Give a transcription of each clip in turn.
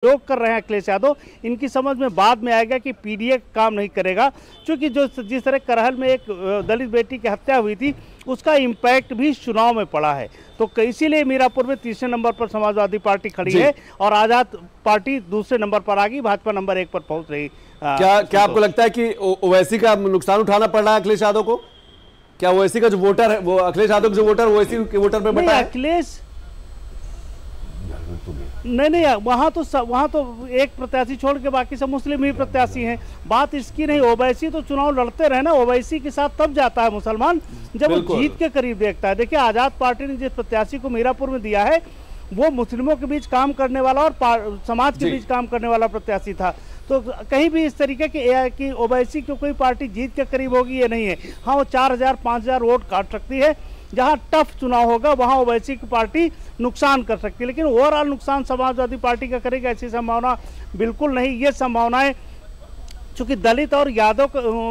प्रयोग कर रहे हैं अखिलेश यादव, इनकी समझ में बाद में आएगा कि पीडीए काम नहीं करेगा, क्योंकि जो जिस तरह करहल में एक दलित बेटी की हत्या हुई थी उसका इम्पैक्ट भी चुनाव में पड़ा है। तो इसीलिए मीरापुर में तीसरे नंबर पर समाजवादी पार्टी खड़ी है और आजाद पार्टी दूसरे नंबर पर आ गई, भाजपा नंबर 1 पर पहुंच रही। क्या आपको लगता है कि ओवैसी का नुकसान उठाना पड़ रहा है अखिलेश यादव को? क्या ओवैसी का जो वोटर है, वो अखिलेश यादव के जो वोटर ओवैसी के वोटर पे बटा है? अखिलेश नहीं, वहाँ तो एक प्रत्याशी छोड़ के बाकी सब मुस्लिम ही प्रत्याशी हैं। बात इसकी नहीं, ओवैसी तो चुनाव लड़ते रहे ना, ओवैसी के साथ तब जाता है मुसलमान जब वो जीत के करीब देखता है। देखिए, आजाद पार्टी ने जिस प्रत्याशी को मीरापुर में दिया है वो मुस्लिमों के बीच काम करने वाला और समाज के बीच काम करने वाला प्रत्याशी था। तो कहीं भी इस तरीके की ओवैसी की कोई पार्टी जीत के करीब होगी ये नहीं है। हाँ, वो 4000 5000 वोट काट सकती है, जहां टफ चुनाव होगा वहां ओवैसी की पार्टी नुकसान कर सकती है, लेकिन ओवरऑल नुकसान समाजवादी पार्टी का करेगा ऐसी संभावना बिल्कुल नहीं। ये संभावनाएं, चूंकि दलित और यादव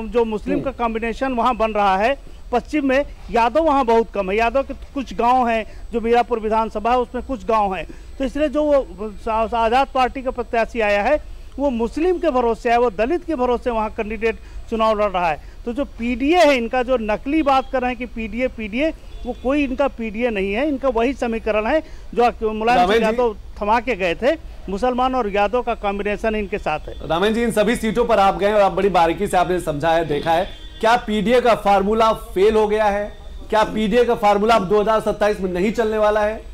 जो मुस्लिम का कॉम्बिनेशन वहां बन रहा है, पश्चिम में यादव वहां बहुत कम है। यादव के कुछ गांव हैं, जो मीरापुर विधानसभा है उसमें कुछ गांव हैं, तो इसलिए जो वो आजाद पार्टी का प्रत्याशी आया है वो मुस्लिम के भरोसे है, वो दलित के भरोसे वहाँ कैंडिडेट चुनाव लड़ रहा है। तो जो पीडीए है, इनका जो नकली बात कर रहे हैं कि पीडीए, वो कोई इनका पीडीए नहीं है, इनका वही समीकरण है जो मुलायम सिंह यादव थमा के गए थे। मुसलमान और यादव का कॉम्बिनेशन इनके साथ है। रामेन जी, इन सभी सीटों पर आप गए और आप बड़ी बारीकी से आपने समझा है, देखा है, क्या पीडीए का फार्मूला फेल हो गया है? क्या पीडीए का फार्मूला अब 2027 में नहीं चलने वाला है?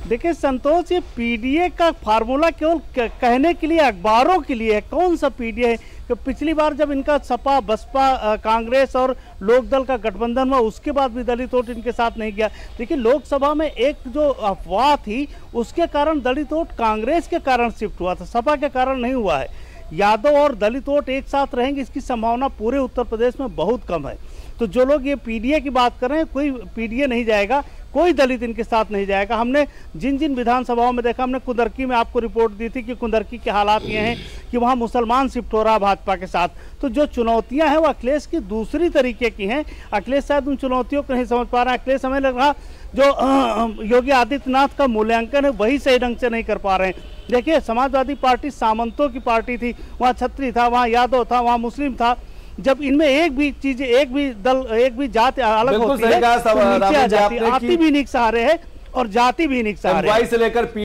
देखिए संतोष, ये पीडीए का फार्मूला केवल कहने के लिए, अखबारों के लिए है। कौन सा पीडीए है? कि पिछली बार जब इनका सपा, बसपा, कांग्रेस और लोकदल का गठबंधन हुआ, उसके बाद भी दलित वोट इनके साथ नहीं गया। देखिए, लोकसभा में एक जो अफवाह थी उसके कारण दलित वोट कांग्रेस के कारण शिफ्ट हुआ था, सपा के कारण नहीं हुआ है। यादव और दलित वोट एक साथ रहेंगे, इसकी संभावना पूरे उत्तर प्रदेश में बहुत कम है। तो जो लोग ये पीडीए की बात कर रहे हैं, कोई पीडीए नहीं जाएगा, कोई दलित इनके साथ नहीं जाएगा। हमने जिन विधानसभाओं में देखा, हमने कुंदरकी में आपको रिपोर्ट दी थी कि कुंदरकी के हालात ये हैं कि वहाँ मुसलमान शिफ्ट हो रहा है भाजपा के साथ। तो जो चुनौतियाँ हैं वो अखिलेश की दूसरी तरीके की हैं। अखिलेश शायद उन चुनौतियों को नहीं समझ पा रहे हैं। अखिलेश हमें लग रहा जो योगी आदित्यनाथ का मूल्यांकन है वही सही ढंग से नहीं कर पा रहे हैं। देखिए, समाजवादी पार्टी सामंतों की पार्टी थी, वहाँ छत्री था, वहाँ यादव था, वहाँ मुस्लिम था। जब इनमें एक भी चीज, एक भी दल, एक भी जाति अलग होती है तो नीचे आ जाती है। आती भी निक सहारे है और जाति भी निक सहारे है। से लेकर